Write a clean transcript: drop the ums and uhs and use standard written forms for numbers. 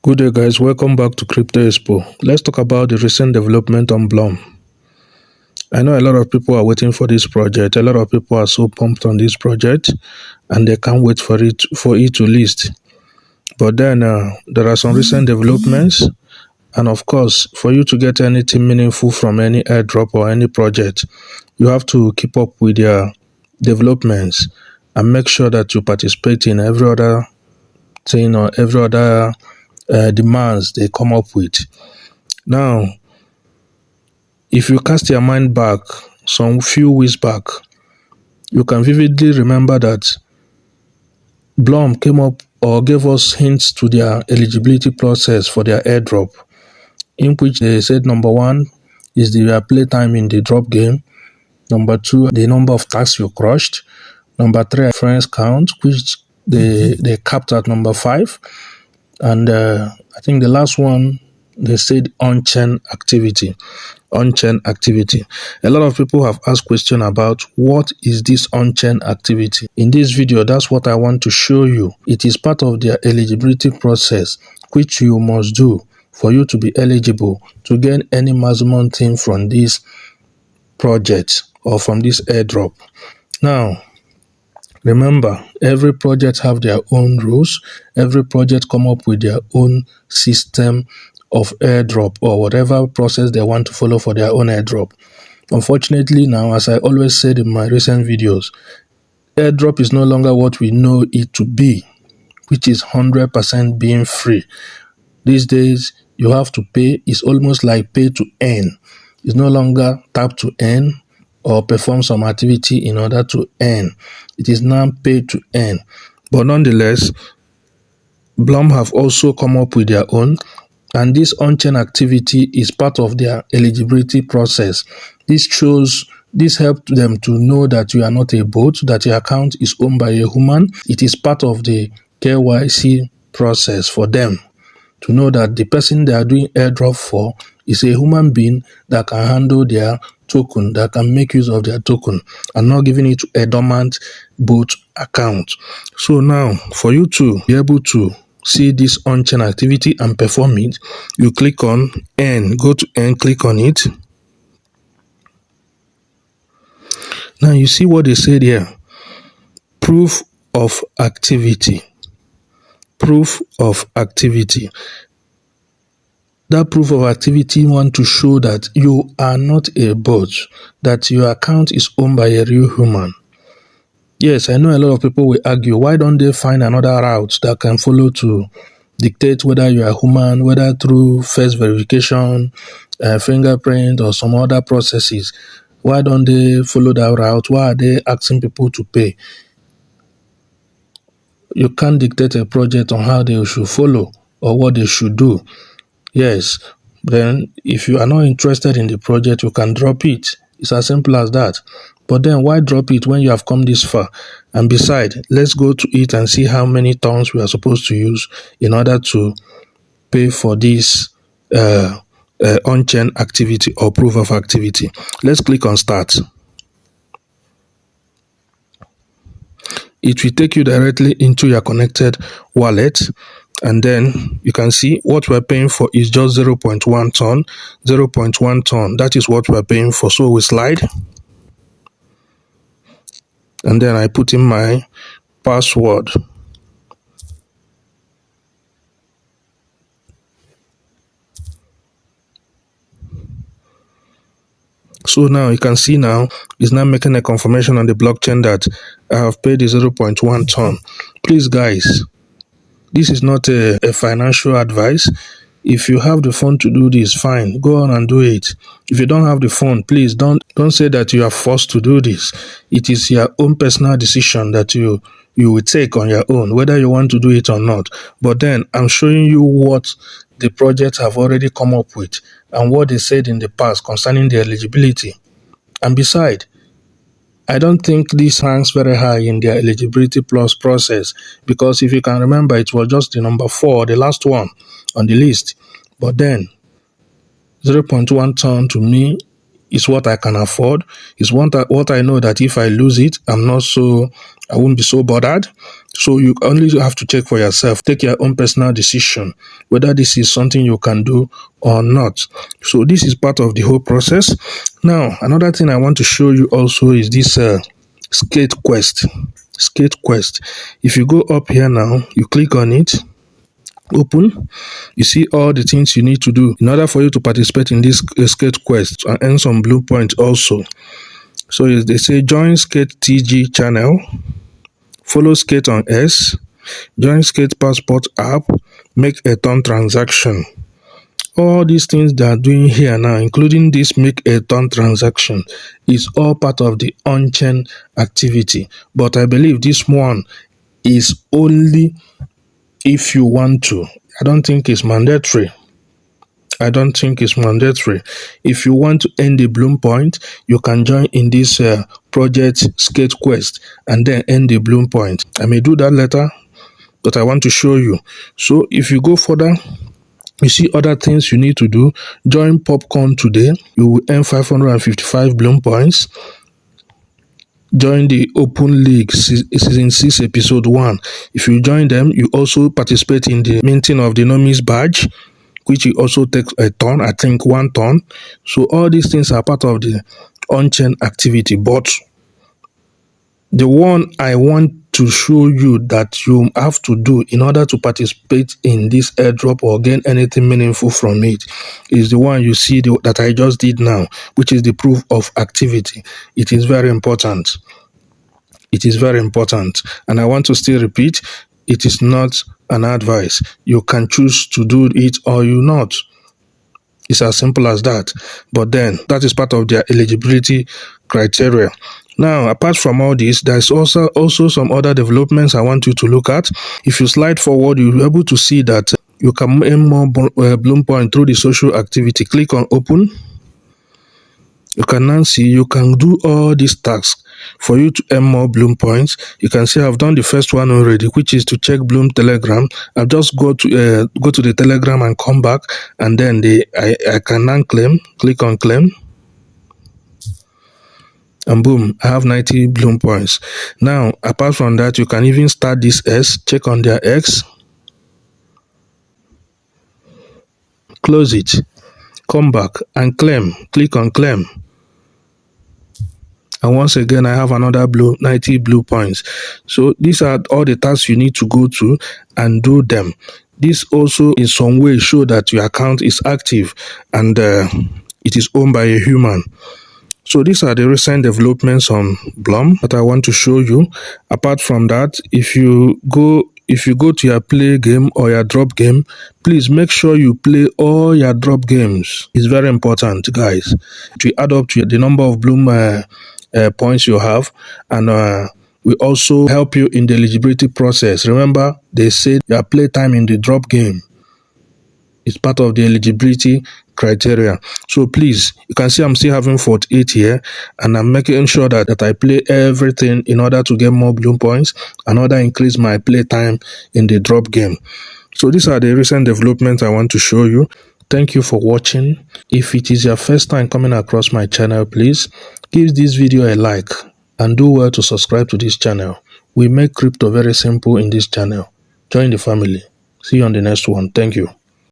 Good day guys, welcome back to Crypto Expo. Let's talk about the recent development on Blum. I know a lot of people are waiting for this project. A lot of people are so pumped on this project and they can't wait for it to list. But then there are some recent developments, and of course, for you to get anything meaningful from any airdrop or any project, you have to keep up with their developments and make sure that you participate in every other thing or every other demands they come up with. Now, if you cast your mind back some few weeks back, you can vividly remember that Blum came up or gave us hints to their eligibility process for their airdrop, in which they said number one is the playtime in the drop game, number two, the number of tasks you crushed, number three, friends count, which they capped at number 5, and I think the last one they said on-chain activity. On-chain activity. A lot of people have asked questions about what is this on-chain activity. In this video, that's what I want to show you. It is part of their eligibility process, which you must do for you to be eligible to gain any maximum thing from this project or from this airdrop. Now, remember, every project have their own rules. Every project come up with their own system of airdrop or whatever process they want to follow for their own airdrop. Unfortunately now, as I always said in my recent videos, airdrop is no longer what we know it to be, which is 100% being free. These days, you have to pay. It's almost like pay to earn. It's no longer tap to earn or perform some activity in order to earn. It is now pay to earn. But nonetheless, Blum have also come up with their own, and this on-chain activity is part of their eligibility process. This helps them to know that you are not a bot, that your account is owned by a human. It is part of the KYC process for them to know that the person they are doing airdrop for is a human being that can handle their token, that can make use of their token, and not giving it to a dormant bot account. So now, for you to be able to see this on-chain activity and perform it, you click on Earn. Go to Earn, click on it. Now you see what they said here. Proof of activity. Proof of activity. That proof of activity want to show that you are not a bot, that your account is owned by a real human. Yes, I know a lot of people will argue, why don't they find another route that can follow to dictate whether you are human, whether through face verification, fingerprint, or some other processes? Why don't they follow that route? Why are they asking people to pay? You can't dictate a project on how they should follow or what they should do. Yes, then if you are not interested in the project, you can drop it. It's as simple as that. But then why drop it when you have come this far? And besides, let's go to it and see how many tons we are supposed to use in order to pay for this on-chain activity or proof of activity. Let's click on Start. It will take you directly into your connected wallet. And then you can see what we're paying for is just 0.1 ton. 0.1 ton. That is what we're paying for. So we slide. And then I put in my password. So now you can see now it's now making a confirmation on the blockchain that I have paid the 0.1 ton. Please guys, this is not a financial advice. If you have the phone to do this, fine, go on and do it. If you don't have the phone, please don't say that you are forced to do this. It is your own personal decision that you will take on your own, whether you want to do it or not. But then I'm showing you what the project have already come up with and what they said in the past concerning the eligibility. And besides, I don't think this ranks very high in their eligibility plus process, because if you can remember, it was just the number 4, the last one on the list. But then 0.1 ton to me is what I can afford. It's what I know that if I lose it, I won't be so bothered. So you only have to check for yourself, take your own personal decision whether this is something you can do or not. So this is part of the whole process. Now, another thing I want to show you also is this skate quest. Skate quest. If you go up here now, you click on it, open, you see all the things you need to do in order for you to participate in this skate quest and earn some blue points also. So they say join skate TG channel, follow skate on S, join skate passport app, make a turn transaction. All these things they are doing here now, including this make a turn transaction, is all part of the on-chain activity. But I believe this one is only if you want to. I don't think it's mandatory. I don't think it's mandatory. If you want to earn the Blum point, you can join in this project skate quest and then earn the Blum point. I may do that later, but I want to show you. So if you go further, you see other things you need to do. Join Popcorn today. You will earn 555 Blum points. Join the Open League Season 6 Episode 1. If you join them, you also participate in the minting of the Nomis badge, which will also take a turn, I think 1 turn. So all these things are part of the on-chain activity. But the one I want to show you that you have to do in order to participate in this airdrop or gain anything meaningful from it is the one you see that I just did now, which is the proof of activity. It is very important. It is very important. And I want to still repeat, it is not an advice. You can choose to do it or you not. It's as simple as that. But then that is part of their eligibility criteria. Now, apart from all this, there's also some other developments I want you to look at. If you slide forward, you'll be able to see that you can earn more Blum point through the social activity. Click on open. You can now see you can do all these tasks for you to earn more Blum points. You can see I've done the first one already, which is to check Blum Telegram. I'll just go to the Telegram and come back, and then I can now claim. Click on claim, and boom, I have 90 Blum points. Now, apart from that, you can even start this S, check on their X, close it, come back and claim. Click on claim. And once again, I have another 90 Blue points. So these are all the tasks you need to go to and do them. This also in some way show that your account is active and it is owned by a human. So these are the recent developments on Blum that I want to show you. Apart from that, if you go to your play game or your drop game, please make sure you play all your drop games. It's very important, guys. To add up to the number of Blum points you have, and we also help you in the eligibility process. Remember, they said your play time in the drop game is part of the eligibility criteria. So please, you can see I'm still having 48 here, and I'm making sure that I play everything in order to get more Blum points and order increase my play time in the drop game. So these are the recent developments I want to show you. Thank you for watching. If it is your first time coming across my channel, please give this video a like and do well to subscribe to this channel. We make crypto very simple in this channel. Join the family. See you on the next one. Thank you.